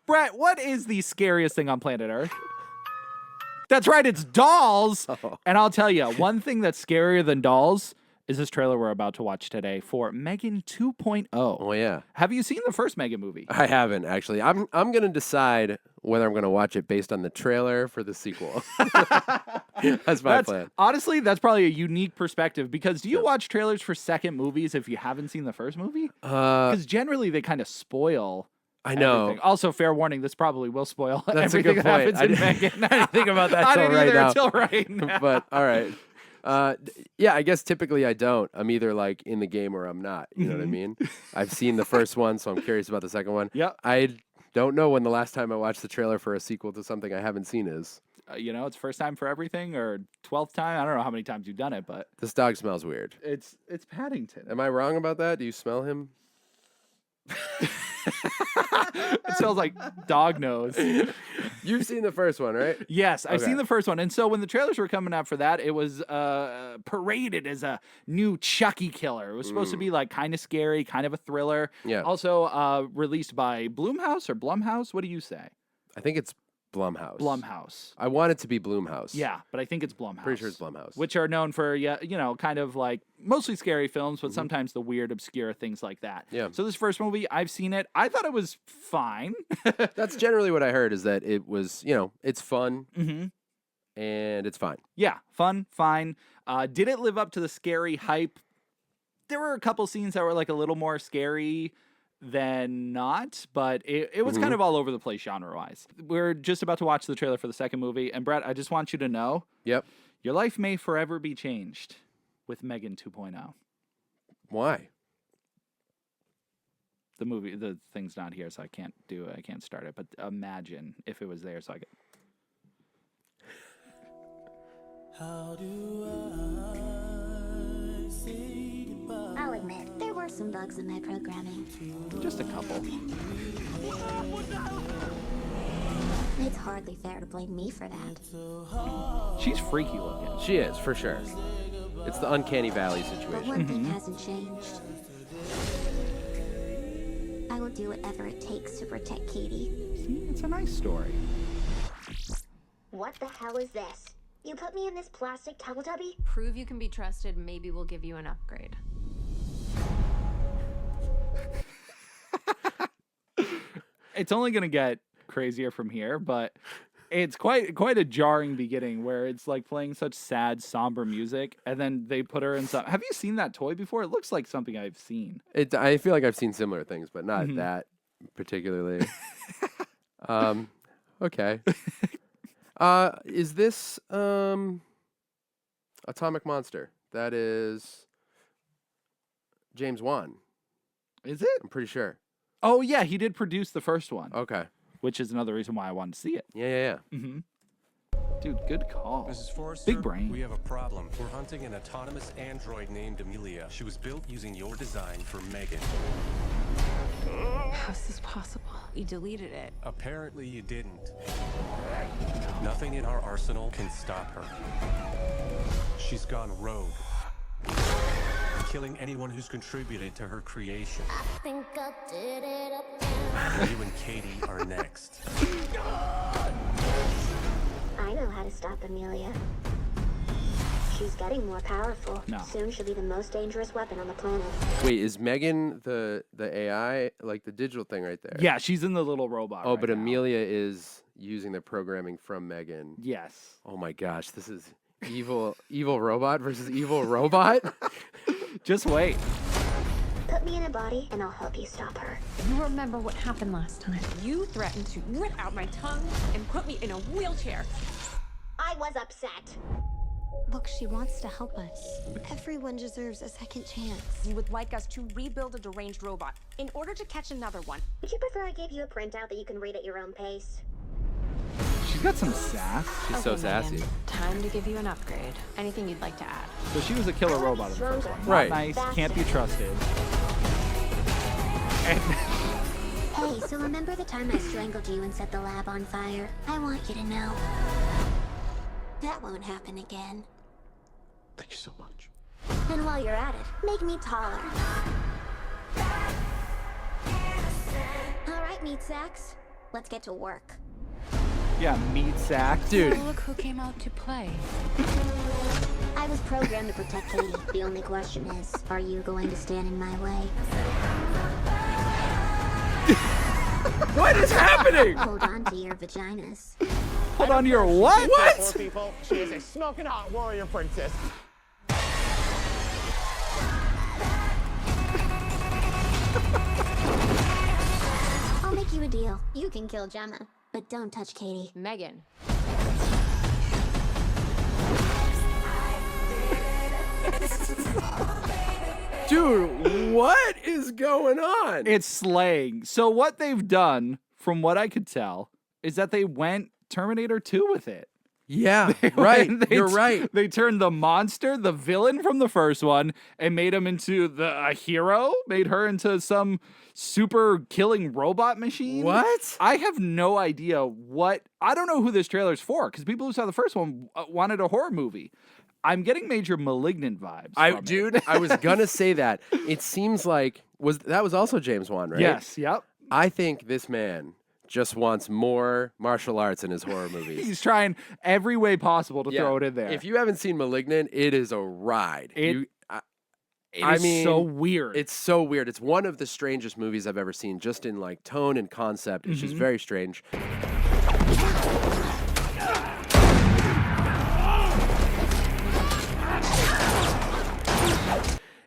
Brett, what is the scariest thing on planet Earth? That's right, it's dolls. Oh. And I'll tell you, one thing that's scarier than dolls is this trailer we're about to watch today for M3GAN 2.0. Oh, yeah. Have you seen the first M3GAN movie? I haven't, actually. I'm going to decide whether I'm going to watch it based on the trailer for the sequel. That's my plan. Honestly, that's probably a unique perspective because do you watch trailers for second movies if you haven't seen the first movie? Because generally they kind of spoil I know. everything. Also, fair warning, this probably will spoil That's a everything good that point. happens in I M3GAN. didn't think about that I till didn't right either now. until right now. But, all right. Yeah, I guess typically I don't. I'm either like in the game or I'm not. You know what I mean? I've seen the first one, so I'm curious about the second one. Yep. I don't know when the last time I watched the trailer for a sequel to something I haven't seen is. You know, it's first time for everything or 12th time. I don't know how many times you've done it, but This dog smells weird. it's Paddington. Am I wrong about that? Do you smell him? It smells like dog nose. You've seen the first one, right? Yes, I've Okay. seen the first one. And so when the trailers were coming out for that, it was paraded as a new Chucky killer. It was supposed to be like kind of scary, kind of a thriller. Yeah. Also released by Blumhouse or Blumhouse. What do you say? I think it's Blumhouse. Blumhouse. I want it to be Blumhouse. Yeah, but I think it's Blumhouse. Pretty sure it's Blumhouse. Which are known for, kind of like mostly scary films, but sometimes the weird, obscure things like that. Yeah. So this first movie, I've seen it. I thought it was fine. That's generally what I heard is that it was, it's fun Mm-hmm. and it's fine. Yeah, fun, fine. Did it live up to the scary hype? There were a couple scenes that were like a little more scary than not, but it was kind of all over the place genre-wise. We're just about to watch the trailer for the second movie, and Brett, I just want you to know, Yep. your life may forever be changed with M3GAN 2.0. Why? The thing's not here, so I can't start it, but imagine if it was there so I could. How do I say goodbye? I'll admit, there were some bugs in my programming. Just a couple. It's hardly fair to blame me for that. She's freaky looking. She is, for sure. It's the uncanny valley But situation. one thing hasn't changed. I will do whatever it takes to protect Katie. See, it's a nice story. What the hell is this? You put me in this plastic Teletubby? Prove you can be trusted, maybe we'll give you an upgrade. It's only gonna get crazier from here, but it's quite a jarring beginning where it's like playing such sad, somber music, and then they put her in some. Have you seen that toy before? It looks like something I've seen. I feel like I've seen similar things, but not that particularly. Okay. Is this Atomic Monster? That is James Wan. Is it? I'm pretty sure. Oh yeah, he did produce the first one, Okay. which is another reason why I wanted to see it. Yeah. Mm-hmm. Dude, good call. Mrs. Forrester, Big brain. we have a problem. We're hunting an autonomous android named Amelia. She was built using your design for M3GAN. How is this possible? You deleted it. Apparently you didn't. Nothing in our arsenal can stop her. She's gone rogue, killing anyone who's contributed to her creation. Think I did it You and Katie are next. I know how to stop Amelia. She's getting more powerful. No. Soon she'll be the most dangerous weapon on the planet. Wait, is M3GAN the AI, like the digital thing right there? Yeah, she's in the little robot. Oh, right but now. Amelia is using the programming from M3GAN. Yes. Oh my gosh, this is evil robot versus evil robot? Just wait. Put me in a body and I'll help you stop her. You remember what happened last time? You threatened to rip out my tongue and put me in a wheelchair. I was upset. Look, she wants to help us. Everyone deserves a second chance. You would like us to rebuild a deranged robot in order to catch another one. Would you prefer I gave you a printout that you can read at your own pace? She's got some sass. She's so Okay, sassy. Megan, time to give you an upgrade. Anything you'd like to add? So she was a killer robot in the first one. Not Right. nice, can't be trusted. And Hey, so remember the time I strangled you and set the lab on fire? I want you to know that won't happen again. Thank you so much. And while you're at it, make me taller. All right, meat sacks. Let's get to work. Yeah, meat sack. Dude, Look who came out to play. I was programmed to protect Katie. The only question is, are you going to stand in my way? what is happening? Hold on to your vaginas. Hold on to your what? What? People, she is a smoking hot warrior princess. I'll make you a deal. You can kill Jenna, but don't touch Katie. M3GAN. Dude, what is going on? It's slaying. So what they've done, from what I could tell, is that they went Terminator 2 with it. yeah, right. They You're right. They turned the monster, the villain from the first one, and made him into a hero. Made her into some super killing robot machine. What? I have no idea what. I don't know who this trailer's for because people who saw the first one wanted a horror movie. I'm getting major Malignant vibes. from it. Dude, I was gonna say that. It seems like that was also James Wan, right? Yes. Yep. I think this man just wants more martial arts in his horror movies. He's trying every way possible to throw it in there. If you haven't seen Malignant, it is a ride. It I is mean, so weird. It's so weird. It's one of the strangest movies I've ever seen, just in like tone and concept. It's just very strange.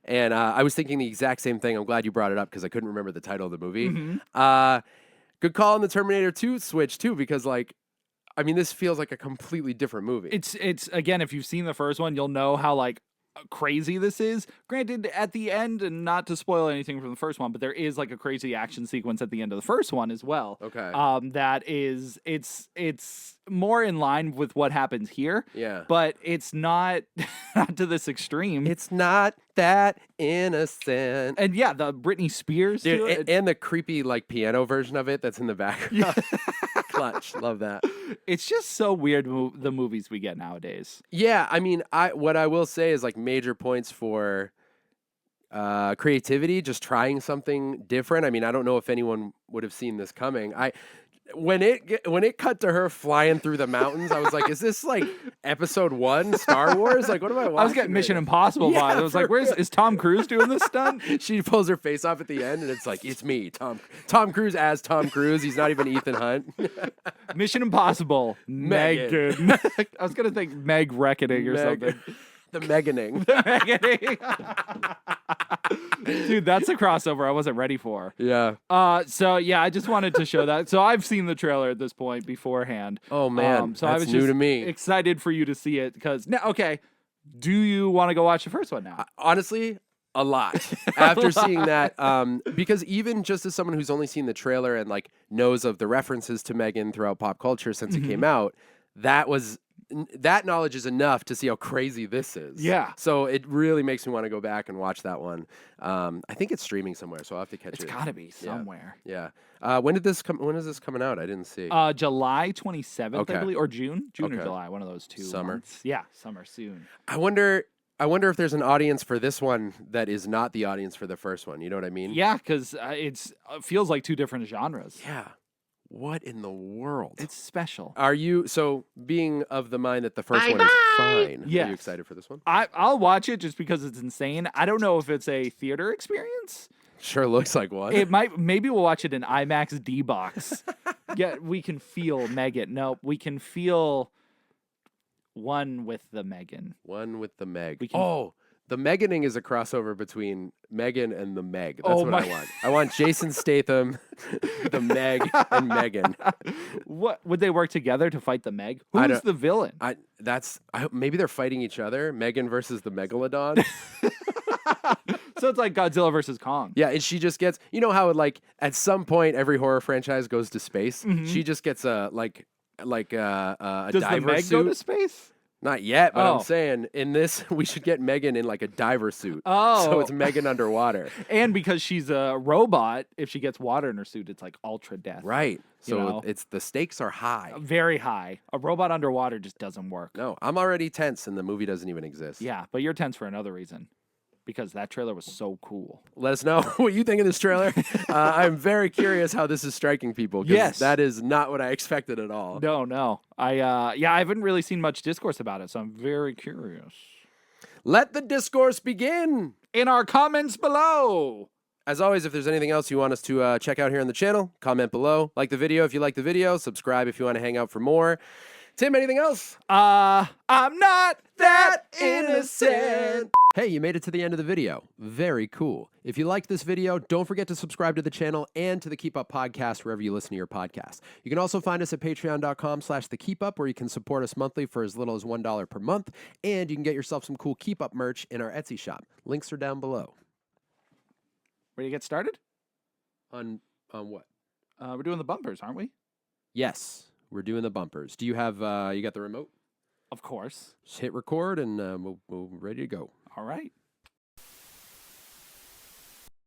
And I was thinking the exact same thing. I'm glad you brought it up because I couldn't remember the title of the movie. Good call on the Terminator 2 switch too, because like, I mean, this feels like a completely different movie. It's again, if you've seen the first one, you'll know how like crazy this is. Granted, at the end, and not to spoil anything from the first one, but there is like a crazy action sequence at the end of the first one as well. Okay. That is it's more in line with what happens here. Yeah. But it's not not to this extreme. It's not that innocent. And yeah, the Britney Spears Dude, to it. and the creepy like piano version of it that's in the background. Clutch, love that. It's just so weird the movies we get nowadays. Yeah, I mean, what I will say is like major points for creativity, just trying something different. I mean, I don't know if anyone would have seen this coming. When it cut to her flying through the mountains, I was like, "Is this like Episode 1 Star Wars? Like, what am I watching?" I was getting Mission right Impossible Yeah, vibes. I was like, for is Tom Cruise doing this stunt? now? She pulls her face off at the end, and it's like, "It's me, Tom Cruise as Tom Cruise." He's not even Ethan Hunt. Mission Impossible, M3GAN. M3GAN. I was gonna think Meg Reckoning or something. The M3GANing. Dude, that's a crossover I wasn't ready for. Yeah. So yeah, I just wanted to show that. So I've seen the trailer at this point beforehand. Oh man, so I that's was new just to me. excited for you to see it because now, okay, do you want to go watch the first one now? Honestly, a lot after seeing that. Because even just as someone who's only seen the trailer and like knows of the references to M3GAN throughout pop culture since it came out, that knowledge is enough to see how crazy this is. Yeah. So it really makes me want to go back and watch that one. I think it's streaming somewhere, so I'll have to catch It's it. gotta be somewhere. Yeah. When is this coming out? I didn't see. July 27th, Okay. I believe, or June or Okay. July, one of those two. Summer. months. Yeah, summer soon. I wonder if there's an audience for this one that is not the audience for the first one. You know what I mean? Yeah, because it feels like two different genres. Yeah. What in the world? It's special. Are you being of the mind that the first one is fine? Are Yes. you excited for this one? I'll watch it just because it's insane. I don't know if it's a theater experience. Sure looks like one. It might. Maybe we'll watch it in IMAX D box. Yeah, we can feel M3GAN. No, we can feel one with the M3GAN. One with the Meg. We can- Oh, the M3GANing is a crossover between M3GAN and the Meg. That's Oh what my- I want. I want Jason Statham, the Meg, and M3GAN. What would they work together to fight the Meg? I Who's don't- the villain? Maybe they're fighting each other. M3GAN versus the Megalodon. So it's like Godzilla versus Kong. Yeah, and she just gets. You know how like at some point every horror franchise goes to space. Mm-hmm. She just gets a Does diver the Meg suit. go to space? Not yet, but Oh. I'm saying in this we should get M3GAN in like a diver suit. Oh. So it's M3GAN underwater. And because she's a robot, if she gets water in her suit, it's like ultra death. Right. So know? it's the stakes are high. Very high. A robot underwater just doesn't work. No, I'm already tense and the movie doesn't even exist. Yeah, but you're tense for another reason. because that trailer was so cool. Let us know what you think of this trailer. I'm very curious how this is striking people. 'Cause Yes. that is not what I expected at all. No. I haven't really seen much discourse about it, so I'm very curious. Let the discourse begin. In our comments below. As always, if there's anything else you want us to check out here on the channel, comment below. Like the video if you like the video. Subscribe if you want to hang out for more. Tim, anything else? I'm not that innocent. Hey, you made it to the end of the video. Very cool. If you liked this video, don't forget to subscribe to the channel and to the Keep Up podcast wherever you listen to your podcast. You can also find us at patreon.com/thekeepup, where you can support us monthly for as little as $1 per month, and you can get yourself some cool Keep Up merch in our Etsy shop. Links are down below. Ready to get started? On what? We're doing the bumpers, aren't we? Yes, we're doing the bumpers. Do you have you got the remote? Of course. Just hit record and we'll ready to go. All right.